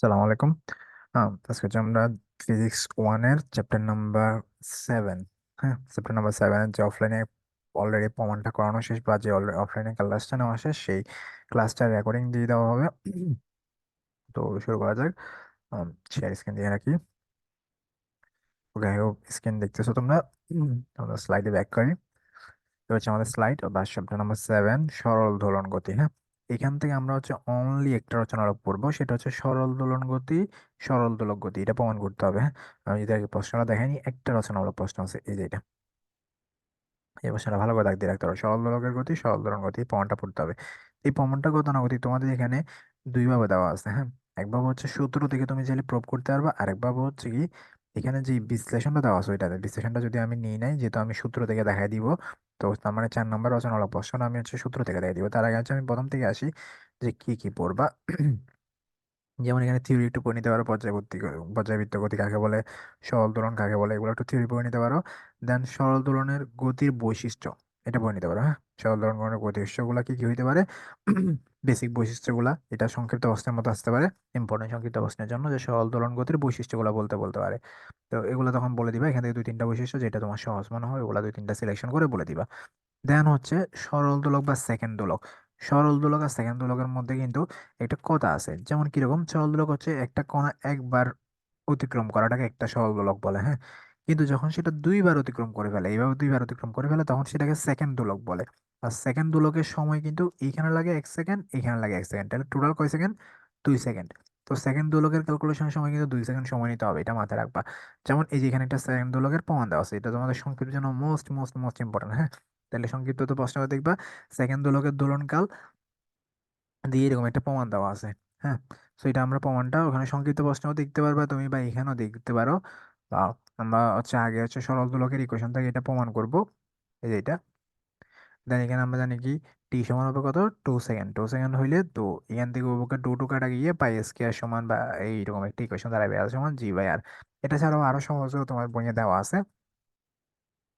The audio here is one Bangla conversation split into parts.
সালাম আলাইকুম। আজকে হচ্ছে আমরা ফিজিক্স ওয়ানের চ্যাপ্টার নাম্বার 7। হ্যাঁ, চ্যাপ্টার নাম্বার 7 যে অফলাইনে অলরেডি প্রমাণটা করানো শেষ বা যে অফলাইনে ক্লাসটা নেওয়া শেষ সেই ক্লাসটার রেকর্ডিং দিয়ে দেওয়া হবে। তো শুরু করা যাক। শেয়ার স্ক্রিন দিয়ে রাখি। ওকে, স্ক্রিন দেখতেছো তোমরা? আমরা স্লাইডে ব্যাক করি। তো হচ্ছে আমাদের স্লাইড বা চ্যাপ্টার নাম্বার 7 সরল দোলন গতি। হ্যাঁ, এখান থেকে আমরা হচ্ছে অনলি একটা রচনা পড়বো, সেটা হচ্ছে সরল দোলন গতি, সরল দোলক গতি। এটা প্রমাণ করতে হবে। হ্যাঁ, আমি যদি আগে প্রশ্নটা দেখাইনি, একটা রচনামূলক প্রশ্ন আছে, এই যে এটা। এই প্রশ্নটা ভালো করে দাগ দিয়ে রাখতে হবে। সরল দোলকের গতি, সরল দোলন গতি, এই প্রমাণটা পড়তে হবে। এই প্রমাণটা গতানুগতিক তোমাদের এখানে দুই ভাবে দেওয়া আছে। হ্যাঁ, একভাবে হচ্ছে সূত্র থেকে তুমি চাইলে প্রুভ করতে পারবা, আরেকভাবে হচ্ছে কি এখানে যে বিশ্লেষণটা দেওয়া আছে ওইটাতে। বিশ্লেষণটা যদি আমি নিই নাই, যেহেতু আমি সূত্র থেকে দেখাই দিব, তো তার মানে 4 নম্বর রচনামূলক প্রশ্ন আমি হচ্ছে সূত্র থেকে দেখাই দিব। তার আগে হচ্ছে আমি প্রথম থেকে আসি যে কি কি পড়বা। যেমন এখানে থিওরি একটু পড়ে নিতে পারো, পর্যায়বৃত্ত গতি কাকে বলে, সরল দোলন কাকে বলে, এগুলো একটু থিওরি পড়ে নিতে পারো। দেন সরল দোলনের গতির বৈশিষ্ট্য এটা পড়ে নিতে পারো। হ্যাঁ, সরল দোলনের বৈশিষ্ট্যগুলা কি কি হইতে পারে, বেসিক বৈশিষ্ট্যগুলা, এটা সংক্ষিপ্ত প্রশ্নের মতো আসতে পারে। ইম্পর্টেন্ট সংক্ষিপ্ত প্রশ্নের জন্য যে সরল দোলন গতির বৈশিষ্ট্যগুলা বলতে বলতে পারে। তো এগুলো তখন বলে দিবা, এখান থেকে দুই তিনটা বৈশিষ্ট্য যেটা তোমার সহজ মনে হয় ওগুলা দুই তিনটা সিলেকশন করে বলে দিবা। দেন হচ্ছে সরল দোলক বা সেকেন্ড দোলক। সরল দোলক আর সেকেন্ড দোলকের মধ্যে কিন্তু একটা কথা আছে। যেমন কিরকম, সরল দোলক হচ্ছে একটা কণা একবার অতিক্রম করাটাকে একটা সরল দোলক বলে। হ্যাঁ, কিন্তু যখন সেটা দুইবার অতিক্রম করে ফেলে, এইভাবে দুইবার অতিক্রম করে ফেলে, তখন সেটাকে সেকেন্ড দোলক বলে। আর সেকেন্ড দোলকের সময় কিন্তু এইখানে লাগে 1 সেকেন্ড, এখানে লাগে 1 সেকেন্ড, তাহলে টোটাল কয় সেকেন্ড? 2 সেকেন্ড। তো সেকেন্ড দোলকের ক্যালকুলেশনের সময় কিন্তু 2 সেকেন্ড সময় নিতে হবে, এটা মাথায় রাখবা। যেমন এই যে এখানে একটা সেকেন্ড দোলকের প্রমাণ দেওয়া আছে, এটা তোমাদের সংক্ষিপ্তের জন্য মোস্ট মোস্ট মোস্ট ইম্পর্টেন্ট। হ্যাঁ, তাহলে সংক্ষিপ্ত তো প্রশ্নটা দেখবা, সেকেন্ড দোলকের দোলনকাল দিয়ে এরকম একটা প্রমাণ দেওয়া আছে। হ্যাঁ, তো এটা আমরা প্রমাণটা ওখানে সংক্ষিপ্ত প্রশ্নও দেখতে পারবা তুমি, বা এখানেও দেখতে পারো। বা আমরা হচ্ছে আগে হচ্ছে সরল দোলকের ইকুয়েশন থেকে এটা প্রমাণ করব, এই যে এটা। দেন এখানে আমরা জানি কি টি সমান হবে কত, 2 সেকেন্ড। 2 সেকেন্ড হইলে তো এখান থেকে ওকে টু টু কাটা গিয়ে পাই স্কয়ার সমান বা এইরকম একটা ইকুয়েশন দাঁড়াবে, আর সমান জি বাই আর। এটা ছাড়াও আরো সহজেও তোমার বইয়ে দেওয়া আছে।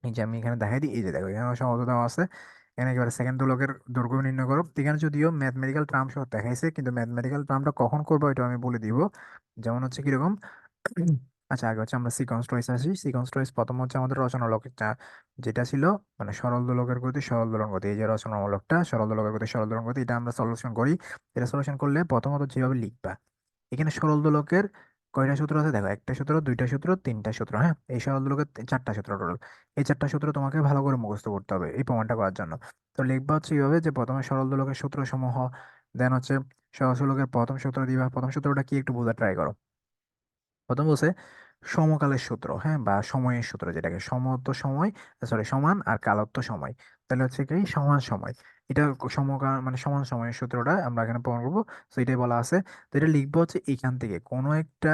এই যে আমি এখানে দেখাই দিই, এই যে দেখো এখানে সহজ দেওয়া আছে। এখানে একেবারে সেকেন্ড দোলকের দৈর্ঘ্য নির্ণয় করো। এখানে যদিও ম্যাথমেটিক্যাল টার্ম সহ দেখাইছে, কিন্তু ম্যাথমেটিক্যাল টার্মটা কখন করবো এটা আমি বলে দিব। যেমন হচ্ছে কিরকম, আচ্ছা আগে হচ্ছে আমরা সিকোয়েন্স ওয়াইজ আসি। সিকোয়েন্স ওয়াইজ প্রথম হচ্ছে আমাদের রচনামূলক যেটা ছিল, মানে সরল দোলকের গতি, সরল দোলন গতি। এই যে রচনামূলকটা সরল দোলকের গতি, সরল দোলন গতি, এটা আমরা সলিউশন করি। এটা সলিউশন করলে প্রথমত যেভাবে লিখবা, এখানে সরল দোলকের কয়টা সূত্র আছে দেখো, একটা সূত্র, দুইটা সূত্র, তিনটা সূত্র। হ্যাঁ, এই সরল দোলকের চারটা সূত্র টোটাল। এই চারটা সূত্র তোমাকে ভালো করে মুখস্থ করতে হবে এই প্রমাণটা করার জন্য। তো লিখবা হচ্ছে এইভাবে যে প্রথমে সরল দোলকের সূত্র সমূহ, দেন হচ্ছে সহজ দোলকের প্রথম সূত্র দিবা। প্রথম সূত্রটা কি একটু বোঝার ট্রাই করো। প্রথম বলছে সমকালের সূত্র। হ্যাঁ, বা সময়ের সূত্র, যেটাকে সমত্ব সময়, সরি সমান আর কালত্ব সময়, তাহলে হচ্ছে কি সমান সময়। এটা সমকাল মানে সমান সময়ের সূত্রটা আমরা এখানে প্রমাণ করবো। তো এটাই বলা আছে। তো এটা লিখবো হচ্ছে এখান থেকে কোনো একটা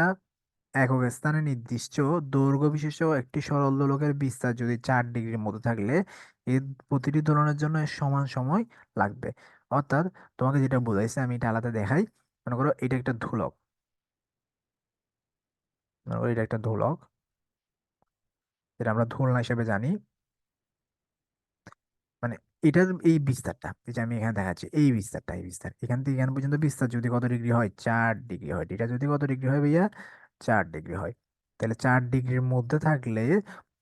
একক স্থানে নির্দিষ্ট দৈর্ঘ্য বিশিষ্ট একটি সরল দোলকের বিস্তার যদি 4 ডিগ্রির মধ্যে থাকলে এর প্রতিটি দোলনের জন্য এর সমান সময় লাগবে। অর্থাৎ তোমাকে যেটা বোঝাইছে আমি এটা আলাদা দেখাই। মনে করো এটা একটা ধোলক, মনে করো এটা একটা ধোলক, যেটা আমরা দোলনা হিসেবে জানি। মানে এটার এই বিস্তারটা, এই যে আমি এখানে দেখাচ্ছি, এই বিস্তারটা, এই বিস্তার এখান থেকে এখান পর্যন্ত বিস্তার যদি কত ডিগ্রি হয়, 4 ডিগ্রি হয়। এটা যদি কত ডিগ্রি হয় ভাইয়া, 4 ডিগ্রি হয়। তাহলে 4 ডিগ্রির মধ্যে থাকলে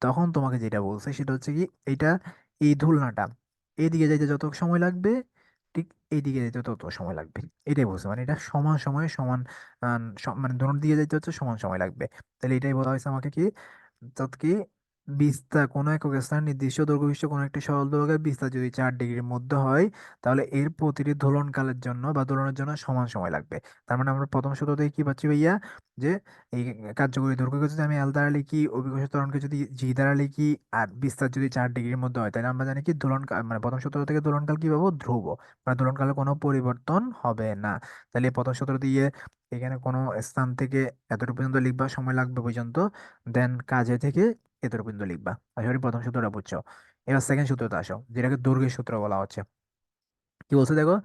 তখন তোমাকে যেটা বলছে সেটা হচ্ছে কি, এইটা এই দোলনাটা এইদিকে যাইতে যত সময় লাগবে, ঠিক এইদিকে যাইতে তত সময় লাগবে। এটাই বলছে, মানে এটা সমান সময়ে সমান মানে দোনো দিকে যাইতে হচ্ছে সমান সময় লাগবে। তাহলে এটাই বলা হয়েছে আমাকে কি, অর্থাৎ কি বিস্তার কোনো একক স্থান নির্দিষ্ট দৈর্ঘ্য বিশিষ্ট কোনো একটি সরল দোলকের বিস্তার যদি 4 ডিগ্রির মধ্যে হয়, তাহলে এর প্রতিটি দোলনকালের জন্য বা দোলনের জন্য সমান সময় লাগবে। তার মানে আমরা প্রথম সূত্র থেকে কি পাচ্ছি ভাইয়া, যে এই কার্যকরী দৈর্ঘ্যকে যদি আমি এল দ্বারা লিখি, অভিকর্ষ ত্বরণকে যদি জি দ্বারা লিখি, আর বিস্তার যদি 4 ডিগ্রির মধ্যে হয়, তাহলে আমরা জানি কি মানে প্রথম সূত্র থেকে দোলনকাল কি পাবো, ধ্রুব। মানে দোলনকালে কোনো পরিবর্তন হবে না। তাহলে এই প্রথম সূত্র দিয়ে এখানে কোনো স্থান থেকে এতটুকু পর্যন্ত লিখবা সময় লাগবে পর্যন্ত, দেন কাজে থেকে এতটুকু পর্যন্ত লিখবা। আশা করি প্রথম সূত্রটা বুঝছো। এবার সেকেন্ড সূত্রতে আসো, যেটাকে দৈর্ঘ্যের সূত্র বলা হচ্ছে। কি বলছে দেখো,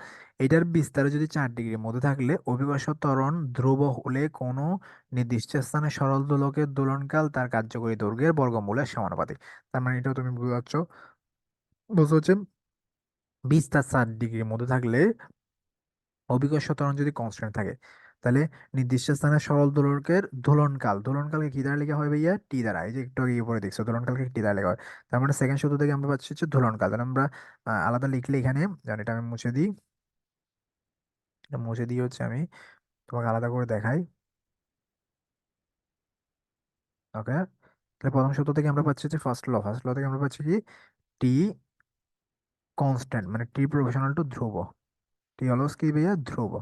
এটার বিস্তার যদি 4 ডিগ্রির মধ্যে থাকলে অভিকর্ষ ত্বরণ ধ্রুব হলে কোনো নির্দিষ্ট স্থানে সরল দোলকের দোলনকাল তার কার্যকরী দৈর্ঘ্যের বর্গমূলের সমানুপাতিক। তার মানে এটাও তুমি বুঝতে পারছো। বুঝতে হচ্ছে বিস্তার 4 ডিগ্রির মধ্যে থাকলে অভিকর্ষ ত্বরণ যদি কনস্ট্যান্ট থাকে, তাহলে নির্দিষ্ট স্থানে সরল দোলকের দোলনকালকে কি দ্বারা লেখা হয় ভাইয়া? টি দ্বারা। এই যে একটু আগে উপরে দেখছো দোলনকালকে টি দ্বারা লেখা হয়। তার মানে সেকেন্ড সূত্র থেকে আমরা পাচ্ছি হচ্ছে দোলনকাল। তাহলে আমরা আলাদা লিখলে এখানে, যেমন এটা আমি মুছে দিই, এটা মুছে দিয়ে হচ্ছে আমি তোমাকে আলাদা করে দেখাই। ওকে, তাহলে প্রথম সূত্র থেকে আমরা পাচ্ছি যে ফার্স্ট ল থেকে আমরা পাচ্ছি কি টি কনস্ট্যান্ট, মানে টি প্রফেশনাল টু ধ্রুব। টি অলওয়েজ কি ভাইয়া? ধ্রুব।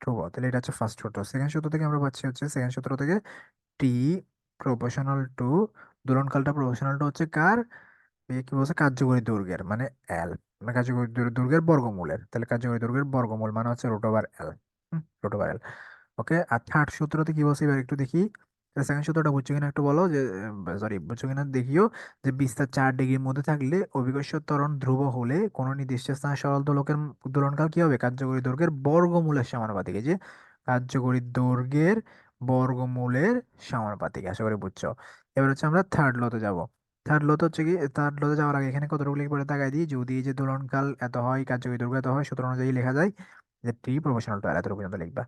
ধ্রুব, তাহলে এটা হচ্ছে ফার্স্ট সূত্র। সেকেন্ড সূত্র থেকে আমরা পাচ্ছি হচ্ছে, সেকেন্ড সূত্র থেকে টি প্রপোর্শনাল টু, দোলনকালটা প্রপোর্শনাল টু হচ্ছে কার? এই কি বলছে? কার্যকরী দৈর্ঘ্যের, মানে এল, মানে কার্যকরী দৈর্ঘ্যের বর্গমূলের। তাহলে কার্যকরী দৈর্ঘ্যের বর্গমূল মানে হচ্ছে root over L. Root over এল। ওকে, আর থার্ড সূত্রতে কি বলছে এবার একটু দেখি। সেকেন্ড সূত্রটা বুঝছো কিনা একটু বলো, যে সরি বুঝছো কিনা দেখিও। যে বিস্তার 4 ডিগ্রির মধ্যে থাকলে অভিকর্ষ ত্বরণ ধ্রুব হলে কোনো নির্দিষ্ট স্থানে সরল দোলকের দোলনকাল কি হবে? কার্যকরী দৈর্ঘ্যের বর্গমূলের সমানুপাতিক। এই যে কার্যকরী দৈর্ঘ্যের বর্গমূলের সমানুপাতিক। আশা করি বুঝছো। এবার হচ্ছে আমরা থার্ড লতে যাব। থার্ড লতে যাওয়ার আগে এখানে কতটুকু লিখে পড়ে তাকাই দিই। যদি এই যে দোলনকাল এত হয়, কার্যকরী দৈর্ঘ্য এত হয়, সূত্র অনুযায়ী লেখা যায় যে টি প্রপোর্শনাল টু এল, এত পর্যন্ত লিখবা।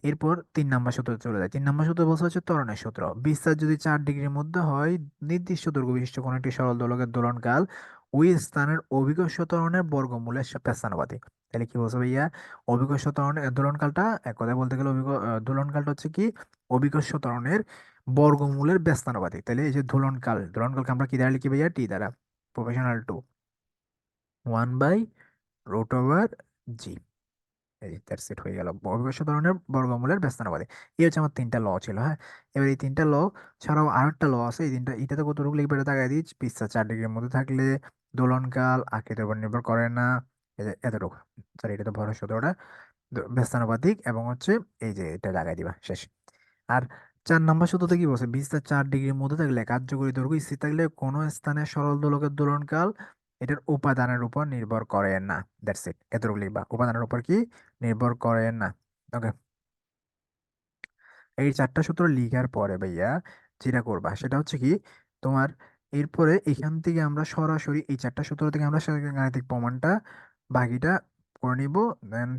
এরপর 3 নম্বর সূত্র চলে যায়। 3 নম্বর সূত্র বলছে হচ্ছে ত্বরণের সূত্র। বিস্তার যদি 4 ডিগ্রির মধ্যে হয়, নির্দিষ্ট দৈর্ঘ্য বিশিষ্ট কোনো একটি সরল দোলকের দোলনকাল ওই স্থানের অভিকর্ষ ত্বরণের বর্গমূলের ব্যস্তানুপাতিক। তাহলে কি বলছো ভাইয়া? অভিকর্ষ ত্বরণের দোলনকালটা, এক কথায় বলতে গেলে দোলনকালটা হচ্ছে কি অভিকর্ষ ত্বরণের বর্গমূলের ব্যস্তানুপাতিক। তাহলে এই যে দোলনকালকে আমরা কি দ্বারা লিখি ভাইয়া? টি দ্বারা। প্রফেশনাল টু 1/√জি। এই দ্যাটস ইট, হয়ে গেল অবিভাজ্য ধরনের বর্গমূলের ব্যস্তানুপাতিক। এই হচ্ছে আমার 3টা ল ছিল, হ্যাঁ। এবার এই 3টা ল ছাড়াও আরেকটা ল আছে। এই তিনটা, এটাতে কতটুকু লিখবে এটা তাকাই দিচ্ছি। পিসা 4 ডিগ্রির মধ্যে থাকলে দোলনকাল আকৃতির উপর নির্ভর করে না। এই যে এতটুকু, সরি এটা তো ভর সূত্রটা, ব্যস্তানুপাতিক এবং হচ্ছে এই যে এটা লাগাই দিবা, শেষ। আর 4 নম্বর সূত্রতে কি বলছে? বিস্তার 4 ডিগ্রির মধ্যে থাকলে কার্যকরী দৈর্ঘ্য স্থির থাকলে কোনো স্থানে সরল দোলকের দোলনকাল এটার উপাদানের উপর নির্ভর করে না। দ্যাটস ইট, এতটুকু লিখবা, উপাদানের উপর কি নির্ভর করে না। ওকে, এই 4টা সূত্র লিখার পরে ভাইয়া যেটা করবা সেটা হচ্ছে কি, তোমার এরপরে এখান থেকে আমরা সরাসরি এই 4টা সূত্র থেকে আমরা গাণিতিক প্রমাণটা বাকিটা করে নিব। দেন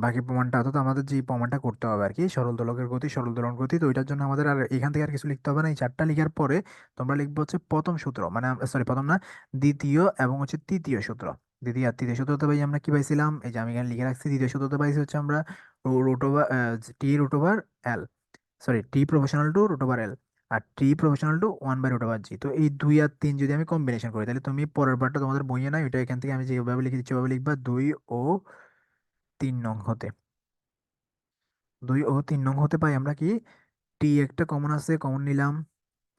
বাকি প্রমাণটা, অর্থাৎ আমাদের যে প্রমাণটা করতে হবে আর কি, সরল দোলকের গতি, সরল দোলন গতি, তো ওইটার জন্য আমাদের আর এখান থেকে আর কিছু লিখতে হবে না। এই 4টা লিখার পরে তোমরা লিখবো হচ্ছে প্রথম সূত্র, মানে সরি প্রথম না, দ্বিতীয় এবং হচ্ছে তৃতীয় সূত্র। দ্বিতীয় আর তৃতীয় সূত্রতে ভাই আমরা কি পাইছিলাম? এই যে আমি এখানে লিখে রাখছি। দ্বিতীয় সূত্রতে পাইছি হচ্ছে আমরা root over T root over L, sorry T proportional to root over L, আর টি প্রফেশনাল টু 1/√জি। তো এই 2 আর 3 যদি আমি কম্বিনেশন করি, তাহলে তুমি পরের পার্টটা তোমাদের বইয়ে নাই, ওইটা এখান থেকে আমি যেভাবে লিখে দিচ্ছি ওভাবে লিখবা। 2 ও 3 নং হতে, 2 ও 3 নং হতে পাই আমরা কি টি একটা কমন আছে, কমন নিলাম,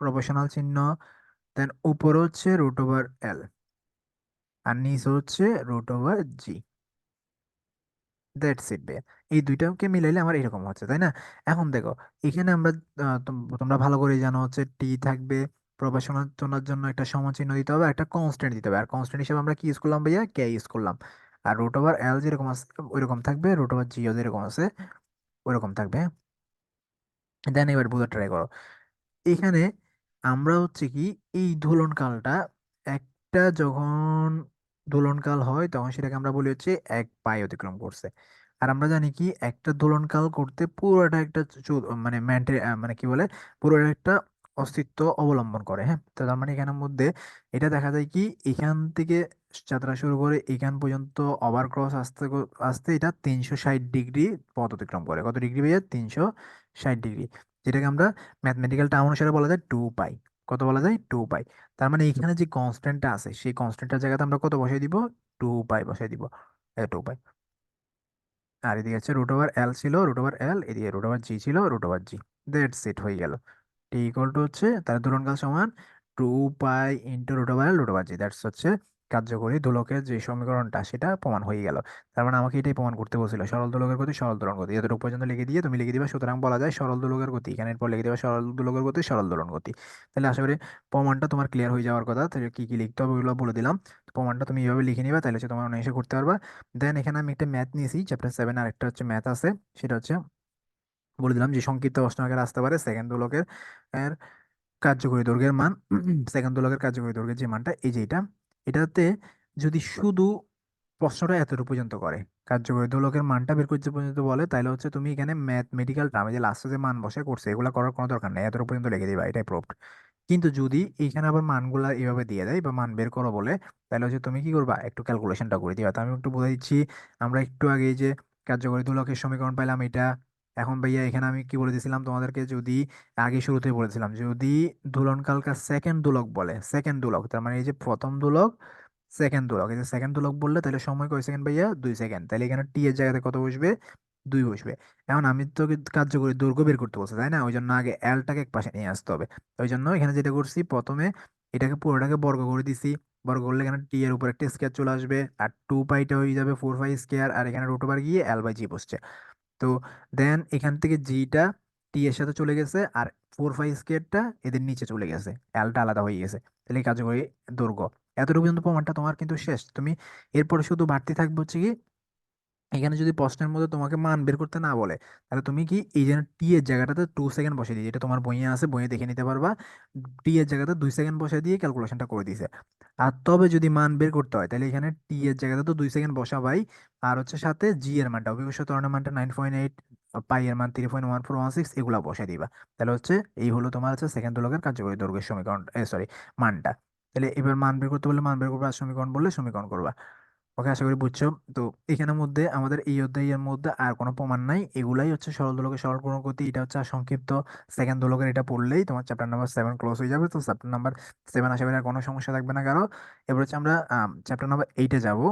প্রফেশনাল চিহ্ন, দেন উপরে হচ্ছে রুট ওভার এল, আর নিচে হচ্ছে root over G. That's it বে। এই দুইটাকে মিলাইলে আমার এরকম হচ্ছে, তাই না? এখন দেখো, এখানে আমরা তোমরা ভালো করে জানো হচ্ছে টি থাকবে, প্রবেশনার জন্য একটা সমানচিহ্ন দিতে হবে, একটা কনস্ট্যান্ট দিতে হবে। আর কনস্ট্যান্ট হিসেবে আমরা কি ইউজ করলাম ভাইয়া? কে ইউজ করলাম। আর রুট ওভার এল যেরকম আছে ওইরকম থাকবে, রুট ওভার জিও যেরকম আছে ওইরকম থাকবে। দেন এবার বোঝার ট্রাই করো। এখানে আমরা হচ্ছে কি এই দোলনকালটা, একটা যখন দোলনকাল হয় তখন সেটাকে আমরা বলি হচ্ছে 1 পাই অতিক্রম করছে। আর আমরা জানি কি একটা দোলনকাল করতে পুরোটা একটা মানে মানে কি বলে, পুরো একটা অস্তিত্ব অবলম্বন করে, হ্যাঁ। তো তার মানে এখানের মধ্যে এটা দেখা যায় কি, এখান থেকে যাত্রা শুরু করে এখান পর্যন্ত ওভার ক্রস আসতে আসতে এটা 360 ডিগ্রি পথ অতিক্রম করে। কত ডিগ্রি ভাইয়া? 360 ডিগ্রি, যেটাকে আমরা ম্যাথমেটিক্যাল টার্ম অনুসারে বলা যায় 2 পাই। কত বলা যায়? 2 পাই। তার মানে এখানে যে কনস্ট্যান্টটা আছে সেই কনস্ট্যান্টের জায়গাতে আমরা কত বসাই দিব? 2 পাই বসাই দিব। 2 পাই। আর এদিকে হচ্ছে রুট ওভার এল ছিল, রুট ওভার এল, এদিকে রুট ওভার জি ছিল, root over G. That's it, হয়ে গেল। টি ইকুয়াল টু হচ্ছে তার দোলনকাল সমান 2 pi into root over L root over G. That's হচ্ছে কার্যকরী দোলকের যে সমীকরণটা, সেটা প্রমাণ হয়ে গেল। তার মানে আমাকে এটাই প্রমাণ করতে বলছিল, সরল দোলকের গতি, সরল দোলন গতি। এতটুকু পর্যন্ত লিখে দিয়ে তুমি লিখে দিবা, সুতরাং বলা যায় সরল দোলকের গতি। এখানে এরপর লিখে দিবা সরল দোলকের গতি, সরল দোলন গতি। তাহলে আশা করি প্রমাণটা তোমার ক্লিয়ার হয়ে যাওয়ার কথা। তাহলে কি কি লিখতে হবে ওগুলো বলে দিলাম। প্রমাণটা তুমি এইভাবে লিখে নিবা, তাহলে হচ্ছে তোমার অনায়াসে করতে পারবা। দেন এখানে আমি একটা ম্যাথ নিয়েছি, চ্যাপ্টার 7 আর একটা হচ্ছে ম্যাথ আছে। সেটা হচ্ছে বলে দিলাম যে সংক্ষিপ্ত প্রশ্ন আকারে আসতে পারে সেকেন্ড দোলকের এর কার্যকরী দৈর্ঘ্যের মান। সেকেন্ড দোলকের কার্যকরী দৈর্ঘ্যের যে মানটা এই যে এটা, এটাতে যদি শুধু প্রশ্নটা এতটুকু পর্যন্ত করে, কার্যকরী দোলকের মানটা বের করতে পর্যন্ত বলে, তাহলে হচ্ছে তুমি এখানে ম্যাথমেটিক্যাল টার্মে যে লাস্টে যে মান বসে করছে এগুলো করার কোনো দরকার নেই, এতটুকু পর্যন্ত লিখে দিবা, এটাই প্রুফ। কিন্তু যদি এইখানে আবার মানগুলা এভাবে দিয়ে দেয় বা মান বের করো বলে, তাহলে হচ্ছে তুমি কি করবা, একটু ক্যালকুলেশনটা করে দিবা। তো আমি একটু বলে দিচ্ছি। আমরা একটু আগে যে কার্যকরী দোলকের সমীকরণ পাইলাম এটা, এখন ভাইয়া এখানে আমি কি বলে দিয়েছিলাম তোমাদেরকে, যদি আগে শুরুতে বলেছিলাম যদি দোলনকালকা সেকেন্ড দোলক বলে, সেকেন্ড দোলক তার মানে এই যে প্রথম দোলক, সেকেন্ড দোলক, এই যে সেকেন্ড দোলক বললে তাহলে সময় কয় সেকেন্ড ভাইয়া, 2 সেকেন্ড, তাহলে এখানে টি এর জায়গাতে কত বসবে, 2 বসবে। এখন আমি তো কার্যকরী দৈর্ঘ্য বের করতে বলছি তাই না, ওই জন্য আগে এলটাকে এক পাশে নিয়ে আসতে হবে। ওই জন্য এখানে যেটা করছি, প্রথমে এটাকে পুরোটাকে বর্গ করে দিছি, বর্গ করলে এখানে টি এর উপর একটা স্কোয়ার চলে আসবে, আর 2 পাইটা হয়ে যাবে 4 পাই স্কোয়ার, আর এখানে রুট ওভার গিয়ে এল বাই জি বসছে। তো দেন এখান থেকে জিটা টি এর সাথে চলে গেছে, আর 4 পাই স্কোয়ারটা এদের নিচে চলে গেছে, এলটা আলাদা হয়ে গেছে, তাহলে এই কার্যকরী দৈর্ঘ্য। এতটুকু পর্যন্ত প্রমাণটা তোমার কিন্তু শেষ। তুমি এরপরে শুধু বাড়তি থাকবে হচ্ছে কি, এখানে যদি প্রশ্নের মধ্যে তোমাকে মান বের করতে না বলে, তাহলে তুমি কি এই যে টি এর জায়গাটাতে 2 সেকেন্ড বসে দিয়ে, যেটা তোমার বইয়ে আছে, বইয়ে দেখে নিতে পারবা, টি এর জায়গাতে 2 সেকেন্ড বসে দিয়ে ক্যালকুলেশনটা করে দিছে। আর তবে যদি মান বের করতে হয়, তাহলে এখানে টি এর জায়গাতে তো 2 সেকেন্ড বসাবাই, আর হচ্ছে সাথে জি এর মানটা, অভিকর্ষ ত্বরণের মানটা 9.8, পাই এর মান 3.1416, এগুলা বসে দিবা। তাহলে হচ্ছে এই হলো তোমার হচ্ছে সেকেন্ড দোলকের কার্যকরী দৈর্ঘ্যের সমীকরণ, সরি, মানটা। তাহলে এবার মান বের করতে বললে মান বের করবা, আর সমীকরণ বললে সমীকরণ করবা। ওকে, আশা করি বুঝছো। তো এখানের মধ্যে আমাদের এই অধ্যায়ের মধ্যে আর কোনো প্রমাণ নাই, এগুলাই হচ্ছে সরল দোলকের সরল পূরণ করতে, এটা হচ্ছে আর সংক্ষিপ্ত সেকেন্ড দোলকের, এটা পড়লেই তোমার চ্যাপ্টার নাম্বার 7 ক্লোজ হয়ে যাবে। তো চ্যাপ্টার নাম্বার 7 আশা করি আর কোনো সমস্যা থাকবে না কারো। এবার হচ্ছে আমরা চ্যাপ্টার নাম্বার 8-এ যাবো।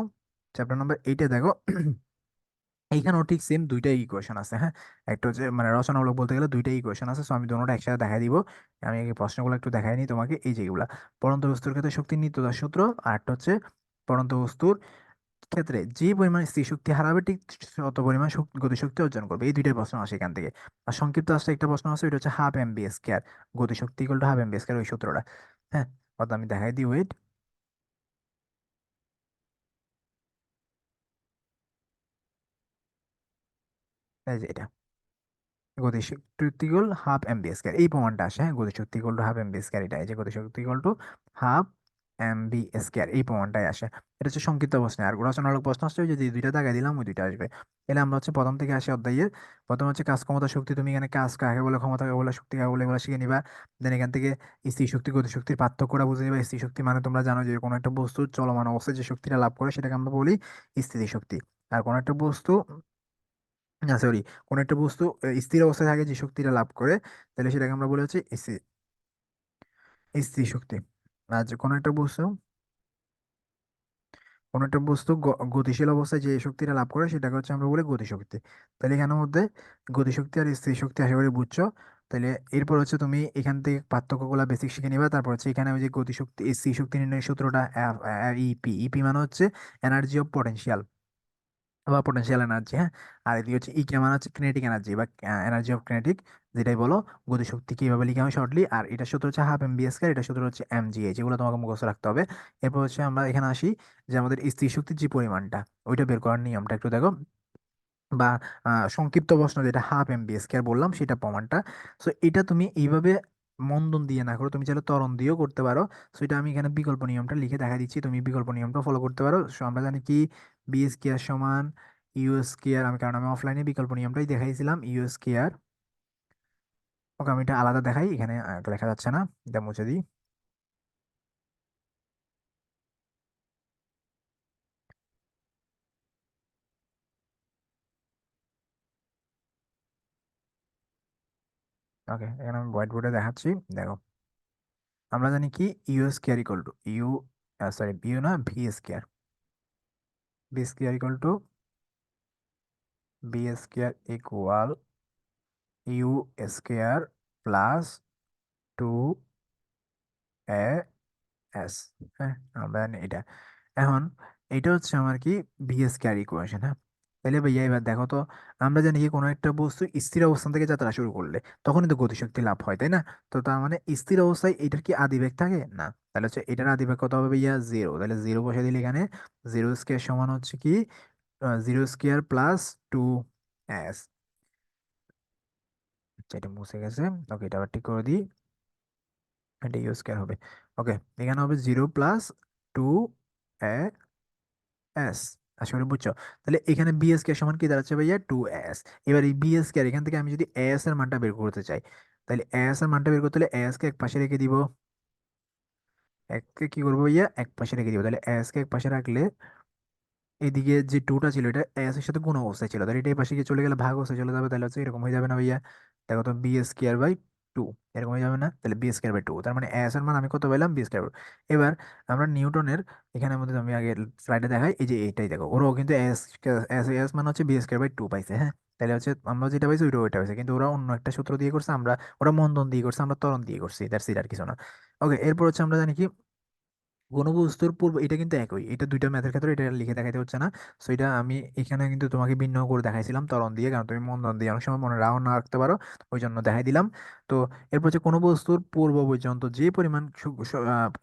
চ্যাপ্টার নাম্বার 8-এ দেখো, এইখানেও ঠিক সেম দুইটাই ইকুয়েশন আছে, হ্যাঁ। একটা হচ্ছে মানে রচনামূলক বলতে গেলে দুইটাই ইকুয়েশন আছে, সো আমি দুটোটা একসাথে দেখাই দিব। আমি এই প্রশ্নগুলো একটু দেখাই নিই তোমাকে, এই যেগুলা পরন্ত বস্তুর ক্ষেত্রে শক্তির নিত্যতার সূত্র, আর একটা হচ্ছে পরন্ত বস্তুর ক্ষেত্রে যে পরিমাণ স্থির শক্তি হারাবে ঠিক তত পরিমাণ গতিশক্তি অর্জন করবে, এই দুইটাই প্রশ্ন আসে এখান থেকে। আর সংক্ষিপ্ত আসলে একটা প্রশ্ন আছে, এটা হচ্ছে হাফ এম বি স্কয়ার, গতিশক্তি equal to half M V square, ওই সূত্রটা। হ্যাঁ, অর্থাৎ আমি দেখাই দিই, ওয়েট, এই যে এটা গতিশক্তি equal half M V square, এই প্রমাণটা আসে, হ্যাঁ, গতিশক্তি equal to half M V square, এটা এই যে গতিশক্তি equal to half M V square, এই প্রমাণটাই আসে। এটা হচ্ছে সংক্ষিপ্ত প্রশ্ন। আর রচনামূলক প্রশ্ন আসছে ওই যে দুইটা দাগাই দিলাম, ওই দুইটা আসবে। এলে আমরা হচ্ছে প্রথম থেকে আসি অধ্যায়ের। প্রথম হচ্ছে কাজ ক্ষমতা শক্তি, তুমি এখানে কাজ কাকে বলে, ক্ষমতা কাকে বলে, শক্তি কাকে বলে, এগুলো শিখে নিবা। দেন এখান থেকে স্থির শক্তি গতিশক্তির পার্থক্যটা বুঝে নিবা। স্থির শক্তি মানে তোমরা জানো যে কোনো একটা বস্তু চলমান অবস্থায় যে শক্তিটা লাভ করে সেটাকে আমরা বলি স্থিতিশক্তি। আর কোনো একটা বস্তু, না সরি, কোন একটা বস্তু স্থির অবস্থায় থাকে যে শক্তিটা লাভ করে, তাহলে সেটাকে আমরা বলে হচ্ছে স্থির শক্তি। আর যে কোনো একটা বস্তু গতিশীল অবস্থায় যে শক্তিটা লাভ করে সেটাকে হচ্ছে আমরা বলি গতিশক্তি। তাহলে এখানের মধ্যে গতিশক্তি আর স্থির শক্তি আশা করি বুঝছো। তাহলে এরপর হচ্ছে তুমি এখান থেকে পার্থক্যগুলো বেসিক শিখে নিবা। তারপর হচ্ছে এখানে ওই যে গতিশক্তি স্থির শক্তি নির্ণয়ের সূত্রটা, ইপি, ইপি মানে হচ্ছে এনার্জি অফ পটেনশিয়াল বা পটেনশিয়াল এনার্জি, হ্যাঁ। আর এদিকে হচ্ছে ই কে মানে হচ্ছে কিনেটিক এনার্জি বা এনার্জি অফ কিনেটিক, যেটাই বলো। গতিশক্তি কিভাবে লিখে আমি শর্টলি, আর এটা সূত্র হচ্ছে হাফ এম বি স্কয়ার, এটা সূত্র হচ্ছে এম জি এইচ, এগুলো তোমাকে মুখস্থ রাখতে হবে। এরপর হচ্ছে আমরা এখানে আসি যে আমাদের স্থির শক্তির যে পরিমাণটা, ওইটা বের করার নিয়মটা একটু দেখো, বা সংক্ষিপ্ত প্রশ্ন যেটা হাফ এম বি স্কয়ার বললাম সেটা প্রমাণটা। সো এটা তুমি এইভাবে মন্দন দিয়ে না করো, তুমি চাইলে ত্বরণ দিয়েও করতে পারো। সো এটা আমি এখানে বিকল্প নিয়মটা লিখে দেখা দিচ্ছি, তুমি বিকল্প নিয়মটা ফলো করতে পারো। সো আমরা জানি কি, বি স্কয়ার সমান ইউ স্কয়ার, আমি কারণ আমি অফলাইনে বিকল্প নিয়মটাই দেখাইছিলাম, ইউ স্কয়ার। ওকে, আমি এটা আলাদা দেখাই, এখানে লেখা যাচ্ছে না, এটা মুছে দিই। ওকে, এখানে আমি হোয়াইট বোর্ডে দেখাচ্ছি, দেখো। আমরা জানি কি, U square equal to U, sorry U না, V square, V square equal to B square equal U square plus 2 S. হ্যাঁ, আমরা জানি এটা। এখন এটা হচ্ছে আমার কি, ভি স্কয়ার ইকুয়েশন, হ্যাঁ। তাহলে ভাইয়া এবার দেখো তো, আমরা জানি কি কোনো একটা বস্তু স্থির অবস্থান থেকে যাত্রা শুরু করলে তখন কিন্তু গতিশক্তি লাভ হয়, তাই না? তো তার মানে স্থির অবস্থায় এটার কি আদিবেগ থাকে না? তাহলে হচ্ছে এটার আদিবেগ কত হবে ভাইয়া, জিরো। তাহলে জিরো বসে দিলে এখানে জিরো স্কয়ার সমান হচ্ছে কি, জিরো স্কয়ার প্লাস 2 এস। এটা মুছে গেছে। ওকে, এটা আবার ঠিক করে দিই, এটা ইউ স্কয়ার হবে। ওকে, এখানে হবে 0 প্লাস 2 এস, আশা করি বুঝছো। তাহলে এখানে বি স্কয়ার সমান কি দাঁড়াচ্ছে ভাইয়া, 2s। এবার এই বি স্কয়ার এখান থেকে আমি যদি এস এর মানটা বের করতে চাই, তাহলে এস এর মানটা বের করতে হলে এস কে এক পাশে রেখে দিব, এককে কি করবো ভাইয়া, এক পাশে রেখে দিব। তাহলে এস কে এক পাশে রাখলে এদিকে যে টুটা ছিল এটা এস এর সাথে গুণ অবস্থায় ছিল, তাহলে এটা এই পাশে গিয়ে চলে গেলে ভাগ অবস্থায় চলে যাবে, তাহলে হচ্ছে এরকম হয়ে যাবে না ভাইয়া? দেখো তো, বি স্কয়ার বাই টু, এরকম হয়ে যাবে না? তাহলে বি স্কয়ার বাই টু, তার মানে এস এর মান আমি কত পেলাম, বি স্কয়ার। এবার আমরা নিউটনের এখানের মধ্যে আমি আগে স্লাইডে দেখাই, এই যে এইটাই দেখো, ওরাও কিন্তু এস এস এস মানে হচ্ছে বি স্কয়ার বাই টু পাইছে, হ্যাঁ। তাহলে হচ্ছে আমরা যেটা পাইছি ওইটা ওইটা পাইছে, কিন্তু ওরা অন্য একটা সূত্র দিয়ে করছে, আমরা ওরা মন্দন দিয়ে করছে, আমরা ত্বরণ দিয়ে করছি, দ্যাটস ইট, আর কিছু না। ওকে, এরপর হচ্ছে আমরা জানি কি, ঘনবস্তুর পূর্ব, এটা কিন্তু একই, এটা দুইটা ম্যাথের ক্ষেত্রে এটা লিখে দেখাইতে হচ্ছে না। সো এটা আমি এখানে কিন্তু তোমাকে ভিন্ন করে দেখাইছিলাম ত্বরণ দিয়ে, কারণ তুমি মন্দন দিয়ে অনেক সময় মনে রাও না রাখতে পারো, ওই জন্য দেখাই দিলাম। তো এরপর হচ্ছে কোনো বস্তুর পূর্ব পর্যন্ত যে পরিমাণ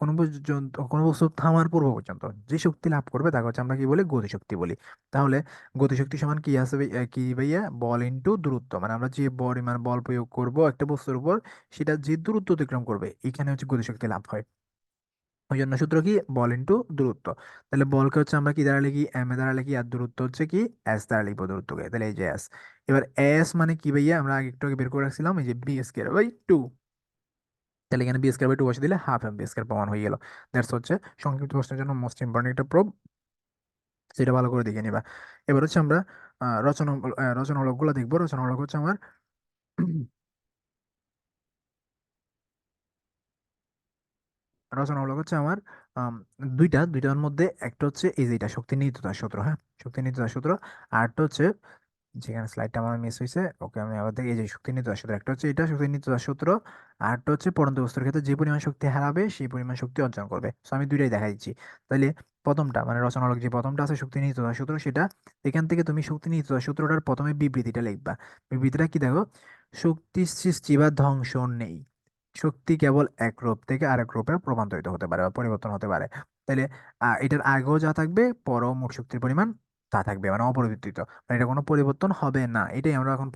কোনো বস্তু থামার পূর্ব পর্যন্ত যে শক্তি লাভ করবে তাকে হচ্ছে আমরা কি বলি, গতিশক্তি বলি। তাহলে গতিশক্তি সমান কি আছে কি ভাইয়া, বল ইনটু দূরত্ব, মানে আমরা যে পরিমাণ বল প্রয়োগ করব একটা বস্তুর উপর, সেটা যে দূরত্ব অতিক্রম করবে এখানে হচ্ছে গতিশক্তি লাভ হয়। ওই জন্য সূত্র কি, বল ইন্টু দূরত্ব। তাহলে বলকে হচ্ছে আমরা কি দ্বারা লিখি, এম এ দ্বারা লিখি, আর দূরত্ব হচ্ছে কি, এস দ্বারা লিখবো দূরত্বকে, তাহলে এই যে এস। এবার এস মানে কি ভাইয়া, আমরা আগে একটু আগে বের করে রাখছিলাম, এই যে বি স্কয়ার বাই টু। তাহলে এখানে বি স্কয়ার বাই টু বসে দিলে হাফ এম বি স্কয়ার প্রমাণ হয়ে গেল। দ্যাটস হচ্ছে সংক্ষিপ্ত প্রশ্নের জন্য মোস্ট ইম্পর্টেন্ট একটা প্রব, সেটা ভালো করে দেখে নিবা। এবার হচ্ছে আমরা রচনামূলক গুলো দেখবো। রচনামূলক হচ্ছে আমার রচনামূলক হচ্ছে আমার দুইটার মধ্যে একটা হচ্ছে এই যে এটা শক্তি নিত্যতার সূত্র, হ্যাঁ, শক্তি নিত্যতার সূত্র। আর একটা হচ্ছে, যেখানে স্লাইডটা আমার মিস হয়েছে, ওকে আমি আবার দেখি, এই যে শক্তি নিত্যতার সূত্র একটা হচ্ছে এটা শক্তি নিত্যতার সূত্র, আর একটা হচ্ছে পরন্ত বস্তুর ক্ষেত্রে যে পরিমাণ শক্তি হারাবে সেই পরিমাণ শক্তি অর্জন করবে। সো আমি দুইটাই দেখা দিচ্ছি। তাহলে প্রথমটা মানে রচনামূলক যে প্রথমটা আছে শক্তি নিত্যতার সূত্র, সেটা এখান থেকে তুমি শক্তি নিত্যতার সূত্রটার প্রথমে বিবৃতিটা লিখবা। বিবৃতিটা কি দেখো, শক্তি সৃষ্টি বা ধ্বংস নেই, শক্তি কেবল এক রূপ থেকে আরেক রূপে রূপান্তরিত হতে পারে বা পরিবর্তন হতে পারে। তাহলে এটার আগেও যা থাকবে, পরও মোট শক্তির পরিমাণ তা থাকবে, মানে অপরিবর্তিত, মানে এটা কোনো পরিবর্তন হবে না। এটাই আমরা এখন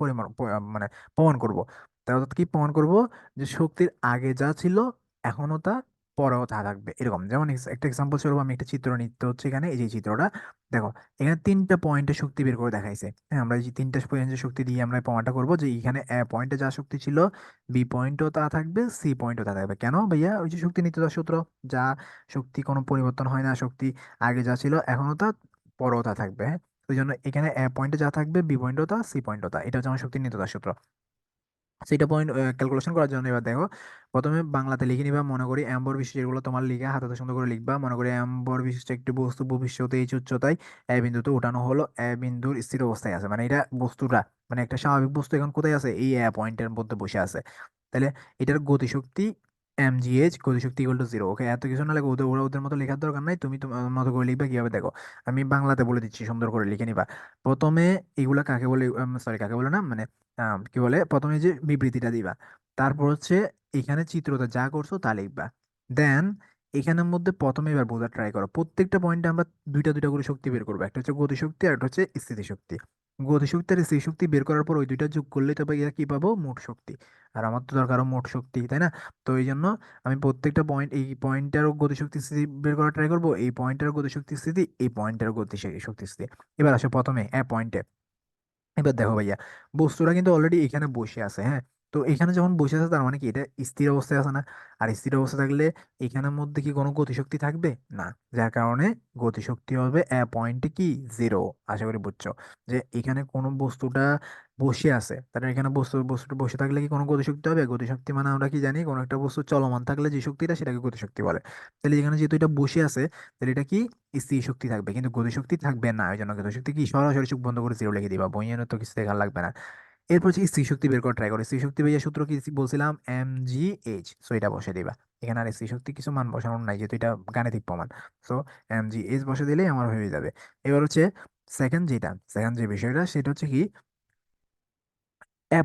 মানে প্রমাণ করব। তাহলে অর্থাৎ কি প্রমাণ করব, যে শক্তির আগে যা ছিল এখনো তা, পরেও তা থাকবে, এরকম। যেমন একটা এক্সাম্পল স্বরূপ আমি একটা চিত্র নিতে হচ্ছে এখানে, এই যে চিত্রটা দেখো, এখানে তিনটা পয়েন্টে শক্তি বের করে দেখাইছে, হ্যাঁ। আমরা এই যে তিনটা পয়েন্টের শক্তি দিয়ে আমরা প্রমাণটা করবো, যে এখানে এ পয়েন্টে যা শক্তি ছিল, বি পয়েন্টও তা থাকবে, সি পয়েন্টও তা থাকবে। কেন ভাইয়া, ওই যে শক্তি নিত্যতা সূত্র, যা শক্তি কোনো পরিবর্তন হয় না, শক্তি আগে যা ছিল এখনো তা, পরেও তা থাকবে, হ্যাঁ। ওই জন্য এখানে এ পয়েন্টে যা থাকবে, বি পয়েন্টও তা, সি পয়েন্টও তা, এটা হচ্ছে আমার শক্তি নিত্যতা সূত্র। সেটা পয়েন্ট ক্যালকুলেশন করার জন্য এবার দেখো, প্রথমে বাংলাতে লিখে নিবা, মনে করি অ্যাম্বর বিশিষ্ট, যেগুলো তোমার লিখে হাতে সুন্দর করে লিখবা, মনে করি অ্যাম্বর বিশিষ্ট একটি বস্তু ভবিষ্যতে এই উচ্চতায় এ বিন্দুতে উঠানো হলো, এ বিন্দুর স্থির অবস্থায় আছে, মানে এটা বস্তুটা, মানে একটা স্বাভাবিক বস্তু এখন কোথায় আছে, এই এ পয়েন্টের মধ্যে বসে আছে। তাহলে এটার গতিশক্তি এম জি এইচ, গতিশক্তি ইকুয়াল টু জিরো। ওকে, এত কিছু না লাগে, ওদের ওরা ওদের মতো লেখার দরকার নাই, তুমি তোমার মতো করে লিখবে। কিভাবে দেখো, আমি বাংলাতে বলে দিচ্ছি, সুন্দর করে লিখে নিবা। প্রথমে এগুলা কাকে বলে, সরি কাকে বলে না, মানে কি বলে, প্রথমে যে বিবৃতিটা দিবা, তারপর হচ্ছে এখানে চিত্রটা যা করছো তা লিখবা। দেন এখানের মধ্যে প্রথমে এবার বোঝার ট্রাই করো, প্রত্যেকটা পয়েন্টে আমরা দুইটা দুইটা করে শক্তি বের করবো, একটা হচ্ছে গতিশক্তি আর একটা হচ্ছে স্থিতিশক্তি। গতিশক্তি আর স্থিতিশক্তি বের করার পর ওই দুইটা যোগ করলে তবে এরা কি পাবো, মোট শক্তি। আর আমার তো দরকার মোট শক্তি, তাই না? তো এই জন্য আমি প্রত্যেকটা পয়েন্ট, এই পয়েন্টটারও গতিশক্তি স্থিতি বের করার ট্রাই করবো, এই পয়েন্টেরও গতিশক্তি স্থিতি, এই পয়েন্টেরও গতিশক্তি স্থিতি। এবার আসো প্রথমে পয়েন্টে। এবার দেখো ভাইয়া, বস্তুটা কিন্তু অলরেডি এখানে বসে আছে, হ্যাঁ। তো এখানে যখন বসে আছে তার মানে কি, এটা স্থির অবস্থায় আছে না? আর স্থির অবস্থা থাকলে এখানের মধ্যে কি কোনো গতিশক্তি থাকবে না, যার কারণে গতিশক্তি হবে পয়েন্টে কি, জিরো। আশা করি বুঝছো, যে এখানে কোনো বস্তুটা বসে আছে, তাহলে এখানে বস্তুটা বসে থাকলে কি কোনো গতিশক্তি হবে? গতিশক্তি মানে আমরা কি জানি, কোনো একটা বস্তু চলমান থাকলে যে শক্তিটা, সেটাকে গতিশক্তি বলে। তাহলে এখানে যেহেতু এটা বসে আছে, তাহলে এটা কি, স্থির শক্তি থাকবে, কিন্তু গতিশক্তি থাকবে না। ওই জন্য গতিশক্তি কি, সরাসরি চোখ বন্ধ করে জিরো লিখে দিবা, বইয়ের তো কিছু দেখার লাগবে না। এরপর হচ্ছে স্থির শক্তি বের করে ট্রাই করো। স্থির শক্তি ভাইয়া সূত্র কি বলছিলাম, এম জি এইচ। সো এটা বসে দিবা, এখানে আর স্থির শক্তি কিছু মান বসানোর নাই, যেহেতু এটা গাণিতিক প্রমাণ। সো এম জি এইচ বসে দিলেই আমার হয়ে যাবে। এবার হচ্ছে সেকেন্ড যে বিষয়টা, সেটা হচ্ছে কি,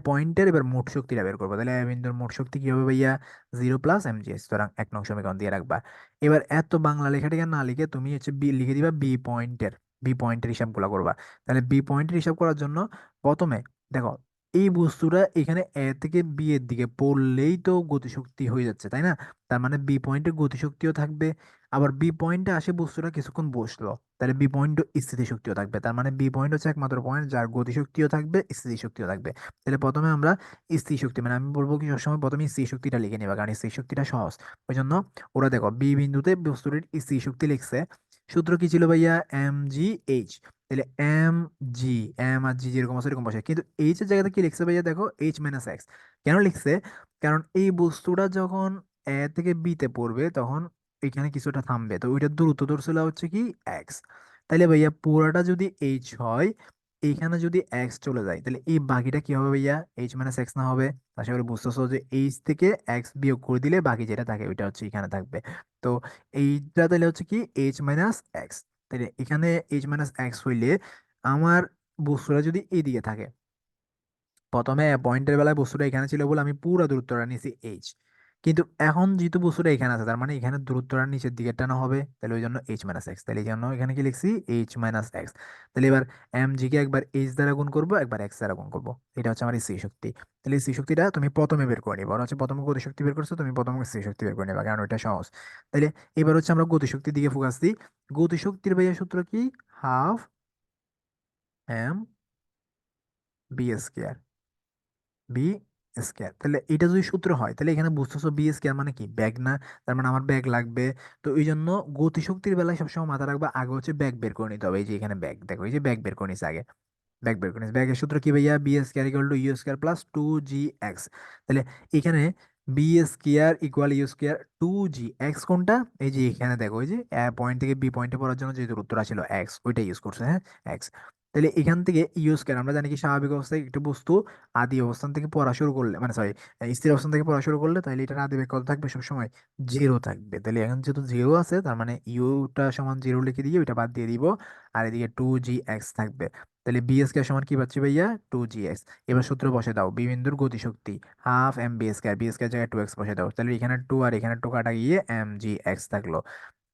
পয়েন্টের এবার মোট শক্তিটা বের করবো। তাহলে বিন্দুর মোট শক্তি কি হবে ভাইয়া, zero plus M G S, সুতরাং 1 নং সমীকরণ দিয়ে রাখবা। এবার এত বাংলা লেখাটিকে না লিখে তুমি হচ্ছে বি লিখে দিবা, বি পয়েন্টের হিসাবগুলো করবা। তাহলে বি পয়েন্টের হিসাব করার জন্য প্রথমে দেখো, এই বস্তুটা এখানে এ থেকে বি এর দিকে পড়লেই তো গতিশক্তি হয়ে যাচ্ছে, তাই না? তার মানে বি পয়েন্টে গতিশক্তিও থাকবে। আবার বি পয়েন্টে আসে বস্তুটা কিছুক্ষণ বসলো, তাহলে বি পয়েন্ট স্থিতিশক্তিও থাকবে। তার মানে বি পয়েন্ট হচ্ছে একমাত্র পয়েন্ট যার গতিশক্তিও থাকবে স্থিতিশক্তিও থাকবে। তাহলে প্রথমে আমরা স্থিতিশক্তি, মানে আমি বলবো কি সবসময় প্রথমে স্থিতিশক্তিটা লিখে নেবা, কারণ স্থিতিশক্তিটা সহজ। ওই জন্য ওরা দেখো বি বিন্দুতে বস্তুটির স্থিতিশক্তি লিখছে। সূত্র কি ছিল ভাইয়া? M G H. তাহলে এম জি, এম আর জি যেরকম আছে এরকম বসে, কিন্তু এইচ এর জায়গাতে কি লিখছে ভাইয়া? দেখো এইচ মাইনাস এক্স। কেন লিখছে? কারণ এই বস্তুটা যখন এ থেকে বি তে পড়বে তখন এখানে কিছুটা থামবে, তো ওইটার দূরত্ব ধরছিল হচ্ছে কি এক্স। তাইলে ভাইয়া পুরাটা যদি এইচ হয়, এইখানে যদি এক্স চলে যায়, তাহলে এই বাকিটা কি হবে ভাইয়া? এইচ মাইনাস এক্স না হবে? আশা করি বুঝতেছো যে এইচ থেকে এক্স বিয়োগ করে দিলে বাকি যেটা থাকে ওইটা হচ্ছে এখানে থাকবে। তো এইটা তাহলে হচ্ছে কি এইচ মাইনাস এক্স। তাহলে এখানে এইচ মাইনাস এক্স হইলে আমার বস্তুটা যদি এইদিকে থাকে, প্রথমে পয়েন্টের বেলায় বস্তুটা এখানে ছিল বলে আমি পুরো দূরত্বটা নিয়েছি এইচ, কিন্তু এখন যেহেতু বস্তুটা এখানে আছে তার মানে এখানে দূরত্বটা নিচের দিকে টানা হবে, তাহলে ওই জন্য এইচ মাইনাস এক্স। তাহলে এই জন্য এখানে কি লিখছি? H minus x. তাহলে এবার এম জি কে একবার এইচ দ্বারা গুণ করবো, একবার এক্স দ্বারা গুণ করবো, এটা হচ্ছে আমার স্থির শক্তি। তাহলে এই স্থির শক্তিটা তুমি প্রথমে বের করে নিবা, ওরা হচ্ছে প্রথমে গতিশক্তি বের করছো, তুমি প্রথমে স্থির শক্তি বের করে নিবা, কারণ ওইটা সহজ। তাহলে এবার হচ্ছে আমরা গতিশক্তির দিকে ফোকাস দিই। গতিশক্তির ভাইয়া সূত্র কি? Half M V square, V square. তাহলে এটা যদি সূত্র হয় তাহলে এখানে বুঝতেছো বি স্কয়ার মানে কি? ব্যাগ না? তার মানে আমার ব্যাগ লাগবে। তো এই জন্য গতিশক্তির বেলায় সবসময় মাথা রাখবা আগে হচ্ছে ব্যাগ বের করে নিতে হবে। এই যে এখানে ব্যাগ দেখো, এই যে ব্যাগ বের করে নিচ্ছে আগে, ব্যাক বের করে নিচ্ছি। ব্যাকের সূত্র কি ভাইয়া? V square equal to U square plus two G X. তাহলে এখানে V square equal U square two G X কোনটা? এই যে এখানে দেখো, এই যে পয়েন্ট থেকে বি পয়েন্টে পড়ার জন্য যে দূরত্বটা ছিল এক্স, ওইটা ইউজ করছে, হ্যাঁ এক্স। তাহলে এখান থেকে ইউ স্কয়ার, আমরা জানি কি স্বাভাবিক অবস্থায় একটু বস্তু আদি অবস্থান থেকে পড়া শুরু করলে, মানে সরি স্থির অবস্থান থেকে পড়া শুরু করলে, তাহলে এটার আদি বেগ কত থাকবে? সবসময় জিরো থাকবে। তাহলে এখন যেহেতু জিরো আছে তার মানে ইউটা সমান জিরো লিখে দিয়ে ওইটা বাদ দিয়ে দিব, আর এদিকে টু জি এক্স থাকবে। তাহলে বি স্কয়ার সমান কি পাচ্ছি ভাইয়া? Two G X. এবার সূত্র বসে দাও, বি বিন্দুর গতিশক্তি half M V square, V square জায়গায় টু এক্স বসে দাও, তাহলে এখানে টু আর এখানে টু কাটা গিয়ে এম জি এক্স থাকলো।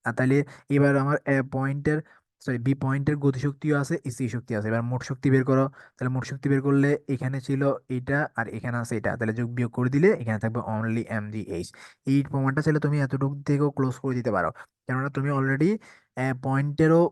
আর তাহলে এবার আমার পয়েন্টের, সরি বি পয়েন্টের গতিশক্তিও আছে স্থির শক্তি আছে, এবার মোট শক্তি বের করো। তাহলে মোট শক্তি বের করলে এখানে ছিল এইটা আর এখানে আছে এটা, তাহলে যোগ বিয়োগ করে দিলে এখানে থাকবে অনলি এম জি এইচ। এই প্রমাণটা চাইলে তুমি এতটুকু থেকেও ক্লোজ করে দিতে পারো, কেননা তুমি অলরেডি পয়েন্টেরও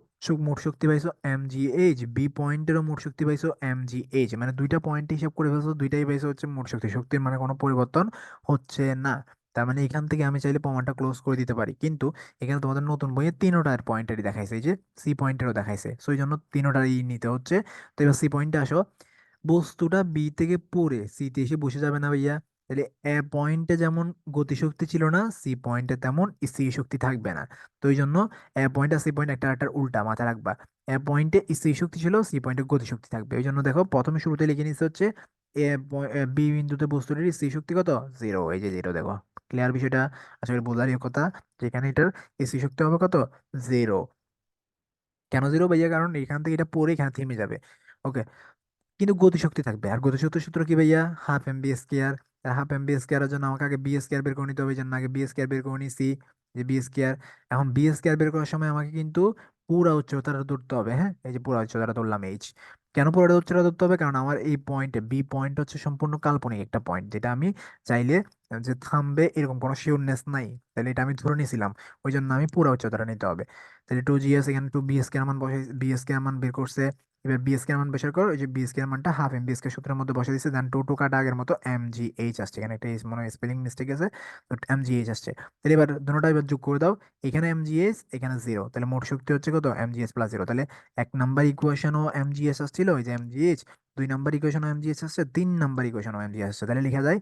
মোট শক্তি পাইছো এম জি এইচ, বি পয়েন্টেরও মোট শক্তি পাইছো এম জি এইচ, মানে দুইটা পয়েন্ট হিসাব করে ফেলছো, দুইটাই পাইছো হচ্ছে মোট শক্তি। শক্তির মানে কোনো পরিবর্তন হচ্ছে না। তার মানে এখান থেকে আমি চাইলে প্রমাণটা ক্লোজ করে দিতে পারি, কিন্তু এখানে তোমাদের নতুন বইয়ে তিনোটার পয়েন্টারই দেখাইছে, এই যে সি পয়েন্টেরও দেখাইছে, সো এই জন্য তিনোটারই নিতে হচ্ছে। তো এবার সি পয়েন্টে আসো। বস্তুটা বি থেকে পড়ে সিতে এসে বসে যাবে না ভাইয়া? তাহলে এ পয়েন্টে যেমন গতিশক্তি ছিল না, সি পয়েন্টে তেমন স্থির শক্তি থাকবে না। তো এই জন্য এ পয়েন্ট আর সি পয়েন্ট একটা আরেকটার উল্টা, মাথায় রাখবা। এ পয়েন্টে স্থির শক্তি ছিল, সি পয়েন্টে গতিশক্তি থাকবে। ওই জন্য দেখো প্রথমে শুরুতে লিখে নিচ্ছে হচ্ছে বি বিন্দুতে বস্তুটির স্থির শক্তি কত? জিরো, এই যে জিরো দেখো। ক্লিয়ার বিষয়টা? আসলে বোঝারই কথা, যেখানে এটার স্থির শক্তি হবে কত? জিরো। কেন জিরো ভাইয়া? কারণ এখান থেকে এটা পরে এখানে থেমে যাবে। ওকে, কিন্তু গতিশক্তি থাকবে। আর গতিশক্তির সূত্র কি ভাইয়া? Half M V square. Half M V স্কোয়ারের জন্য আমাকে আগে বি স্কোয়ার বের করে নিতে হবে, এই জন্য আগে বি স্কোয়ার বের করে নিছি, যে বি স্কোয়ার। এখন বি স্কোয়ার বের করার সময় আমাকে কিন্তু পুরা উচ্চতাটা ধরতে হবে, হ্যাঁ এই যে পুরা উচ্চতাটা ধরলাম এইচ। কেন পুরোটা উচ্চতা ধরতে হবে? কারণ আমার এই পয়েন্টে বি পয়েন্ট হচ্ছে সম্পূর্ণ কাল্পনিক একটা পয়েন্ট, যেটা আমি চাইলে যে থামবে এরকম কোনো শিওরনেস নাই, তাহলে এটা আমি ধরে নিয়েছিলাম। ওই জন্য আমি পুরা উচ্চতাটা নিতে হবে। তাহলে টু জি এস, এখানে টু বি স্কোয়ার মান বসে, বি স্কোয়ার মান বের করছে। এবার বি স্কয়ার মান বের করো, ওই যে বি স্কয়ার মানটা হাফ এম বি স্কয়ার সূত্রের মধ্যে বসে দিচ্ছে, দেন টু টু কাটা আগের মতো এম জি এইচ আসছে, এখানে একটা মনে হয় স্পেলিং মিস্টেক আছে, তো এম জি এইচ আসছে। তাহলে এবার দুটোটা এবার যোগ করে দাও, এখানে এম জি এইচ এখানে জিরো, তাহলে মোট শক্তি হচ্ছে কত? M G H plus zero. তাহলে এক নাম্বার ইকুয়েশনও এম জি এইচ আসছিল, ওই যে এম জি এইচ। দুই নাম্বার ইকুয়েশনও এম জি এইচ আসছে, তিন নাম্বার ইকুয়েশনও এম জি এইচ আসছে। তাহলে লেখা যায়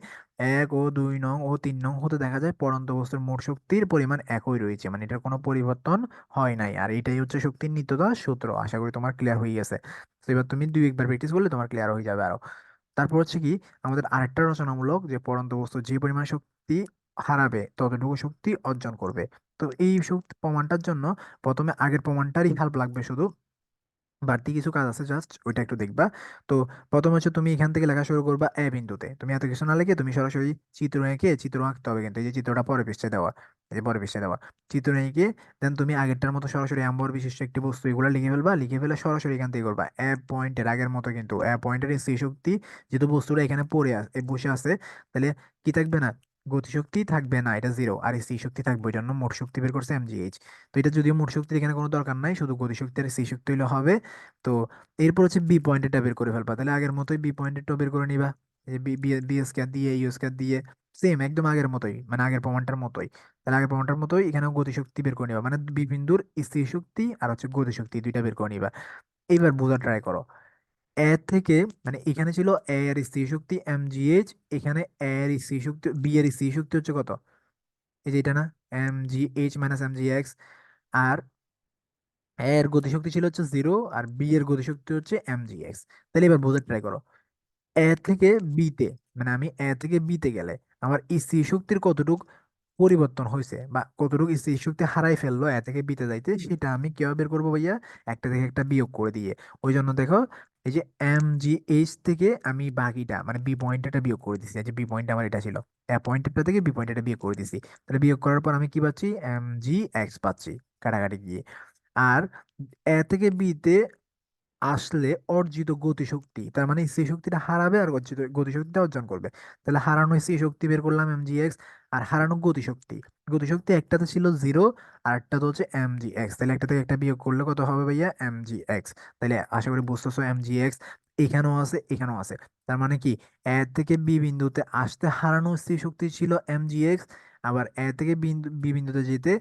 এক ও দুই নং ও তিন নং হতে দেখা যায় পড়ন্ত বস্তুর মোট শক্তির পরিমাণ একই রয়েছে, মানে এটার কোনো পরিবর্তন হয় নাই। আর এটাই হচ্ছে শক্তির নিত্যতা সূত্র। আশা করি তোমার ক্লিয়ার হয়ে গেছে। তো এবার তুমি দুই একবার প্র্যাকটিস করলে তোমার ক্লিয়ার হয়ে যাবে আরো। তারপর হচ্ছে কি, আমাদের আরেকটা রচনামূলক, যে পড়ন্ত বস্তু যে পরিমাণ শক্তি হারাবে ততটুকু শক্তি অর্জন করবে। তো এই শক্তি প্রমাণটার জন্য প্রথমে আগের প্রমাণটারই হেল্প লাগবে শুধু, বাড়তি কিছু কাজ আছে, জাস্ট ওইটা একটু দেখবা। তো প্রথম হচ্ছে তুমি এখান থেকে লেখা শুরু করবা এ বিন্দুতে, তুমি এত কিছু না লিখে তুমি সরাসরি চিত্র এঁকে, চিত্র আঁকতে হবে কিন্তু, এই যে চিত্রটা পরে পৃষ্ঠায় দেওয়া, এই যে পরে পৃষ্ঠায় দেওয়া চিত্র এঁকে, দেন তুমি আগেরটার মতো সরাসরি অ্যাম্বর বিশিষ্ট একটি বস্তু এগুলো লিখে ফেলবা, লিখে ফেলে সরাসরি এখান থেকে করবা এ পয়েন্টের আগের মতো, কিন্তু এ পয়েন্টের স্থির শক্তি যেহেতু বস্তুটা এখানে পড়ে বসে আছে, তাহলে কি থাকবে না? গতিশক্তি থাকবে না, এটা জিরো, আর স্থির শক্তি থাকবে, ওই জন্য মোট শক্তি বের করছে এমজিএইচ। তো এটা যদিও মোট শক্তির এখানে কোনো দরকার নাই, শুধু গতিশক্তি আর স্থির শক্তি হলে হবে। তো এরপর হচ্ছে বি পয়েন্টেরটা বের করে ফেলবা, তাহলে আগের মতোই বি পয়েন্টেরটা বের করে নিবা। এই যে বি বি বি স্কয়ার দিয়ে ইউ স্কয়ার দিয়ে সেম একদম আগের মতোই, মানে আগের প্রমাণটার মতোই। তাহলে আগের প্রমাণটার মতোই এখানেও গতিশক্তি বের করে নিবা, মানে বি বিন্দুর স্থির শক্তি আর হচ্ছে গতিশক্তি দুইটা বের করে নিবা। এইবার বোঝা ট্রাই করো। এ থেকে, মানে এখানে ছিল এ এর স্থির শক্তি এমজিএইচ, এখানে এ এর স্থির শক্তি, বি এর স্থির শক্তি হচ্ছে কত, এই যে এটা না, এমজিএইচ মাইনাস এমজিএক্স। আর এ এর গতিশক্তি ছিল হচ্ছে জিরো, আর বি এর গতিশক্তি হচ্ছে এমজিএক্স। তাহলে এবার বোঝার ট্রাই করো। এ থেকে বিতে, মানে আমি এ থেকে বিতে গেলে আমার স্থির শক্তির কতটুক পরিবর্তন হয়েছে বা কতটুকু স্থির শক্তি হারাই ফেললো এ থেকে বিতে যাইতে, সেটা আমি কিভাবে বের করবো ভাইয়া? একটা থেকে একটা বিয়োগ করে দিয়ে। ওই জন্য দেখো, এই যে এমজিএইচ থেকে আমি বাকিটা মানে বি পয়েন্টটা বিয়োগ করে দিছি, এই যে বি পয়েন্ট আমার এটা ছিল, এ পয়েন্টটা থেকে বি পয়েন্টটা বিয়োগ করে দিছি। তাহলে বিয়োগ করার পর আমি কি পাচ্ছি? এমজিএক্স পাচ্ছি, কাটাকাটি গিয়ে। আর এ থেকে বিতে আসলে অর্জিত গতিশক্তি, তার মানে সেই শক্তিটা হারাবে আর অর্জিত গতিশক্তিটা অর্জন করবে। তাহলে হারানো সেই শক্তি বের করলাম এমজিএক্স, আর হারানো গতিশক্তি, গতিশক্তি একটাতে ছিল জিরো আর একটা তো হচ্ছে এমজিএক্স। তাহলে একটা থেকে একটা বিয়োগ করলে কত হবে ভাইয়া? এমজিএক্স। তাহলে আশা করি বুঝতেছো এমজিএক্স এখানেও আছে এখানেও আছে। তার মানে কি, এ থেকে বি বিন্দুতে আসতে হারানো স্থির শক্তি ছিল এমজিএক্স, আবার এ থেকে বি বিন্দুতে যেতে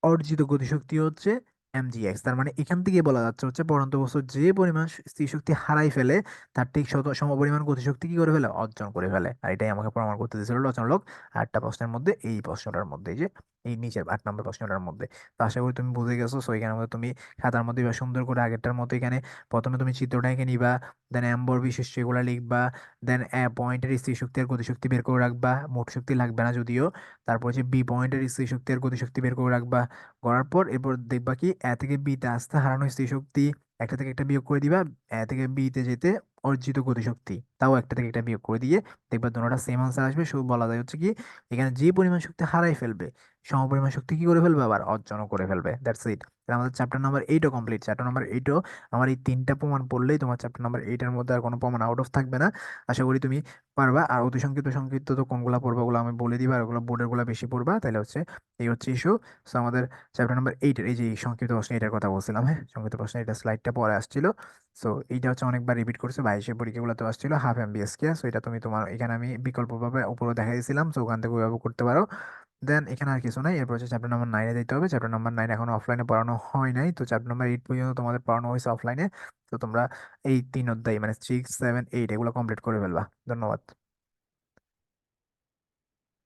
অর্জিত গতিশক্তি হচ্ছে এমজিএক্স। তার মানে এখান থেকে বলা যাচ্ছে হচ্ছে পড়ন্ত বস্তু যে পরিমাণ স্থির শক্তি হারাই ফেলে, তার ঠিক সমপরিমাণ গতিশক্তি কি করে ফেলে? অর্জন করে ফেলে। আর এটাই আমাকে প্রমাণ করতে দিয়েছিল রচনালোক 8টা প্রশ্নের মধ্যে, এই প্রশ্নটার মধ্যে, এই যে এই নিচের 8 নম্বর প্রশ্নটার মধ্যে। তো আশা করি তুমি বুঝে গেছো। সো এখানের মধ্যে তুমি খাতার মধ্যে বা সুন্দর করে আগেরটার মতো এখানে প্রথমে তুমি চিত্রটা এঁকে নিবা, দেন এম্বর বিশিষ্ট এগুলা লিখবা, দেন পয়েন্টের স্থির শক্তি আর গতিশক্তি বের করে রাখবা, মোট শক্তি লাগবে না যদিও। তারপর হচ্ছে বি পয়েন্টের স্থির শক্তি আর গতিশক্তি বের করে রাখবা। করার পর এরপর দেখবা কি এ থেকে বি তে আসতে হারানো স্মৃতিশক্তি, একটা থেকে একটা বিয়োগ করে দিবা। এ থেকে বি তে যেতে অর্জিত গতিশক্তি, তাও একটা থেকে একটা বিয়োগ করে দিয়ে দেখবা দুটোটা সেম আনসার আসবে। শুধু বলা যায় হচ্ছে কি, এখানে যে পরিমাণ শক্তি হারাই ফেলবে, সমপরিমাণ শক্তি কি করে ফেলবে? আবার অর্জনও করে ফেলবে। That's it. আমাদের চ্যাপ্টার নাম্বার 8ও কমপ্লিট। চ্যাপ্টার নাম্বার 8ও আমার এই 3টা প্রমাণ পড়লেই তোমার চ্যাপ্টার নাম্বার 8-এর মধ্যে আর কোনো প্রমাণ আউট অফ থাকবে না। আশা করি তুমি পারবা। আর অতি সংক্ষিপ্ত সংক্ষিপ্ত তো কোনগুলা পড়বা ওগুলো আমি বলে দিবা, আর ওগুলো বোর্ডের গুলা বেশি পড়বা, তাহলে হচ্ছে এই হচ্ছে ইস্যু। সো আমাদের চ্যাপ্টার নাম্বার 8-এর এই যে সংক্ষিপ্ত প্রশ্ন, এটার কথা বলছিলাম, হ্যাঁ সংক্ষিপ্ত প্রশ্ন, এটা স্লাইডটা পরে আসছিল। সো এইটা হচ্ছে অনেকবার রিপিট করছে, 22-এর পরীক্ষাগুলোতে আসছিল হাফ এমবিএস কে। সো এটা তুমি তোমার এখানে আমি বিকল্পভাবে উপরে দেখা দিয়েছিলাম, সো ওখান থেকে ওইভাবে করতে পারো। দেন এখানে আর কিছু নাই। এরপর হচ্ছে চ্যাপ্টার নাম্বার 9-এ যেতে হবে। চ্যাপ্টার নাম্বার 9 এখন অফলাইনে পড়ানো হয় নাই, তো চ্যাপ্টার নাম্বার 8 পর্যন্ত তোমাদের পড়ানো হয়েছে অফলাইনে। তো তোমরা এই 3 অধ্যায় মানে 6, 7, 8 এগুলো কমপ্লিট করে ফেলবা। ধন্যবাদ।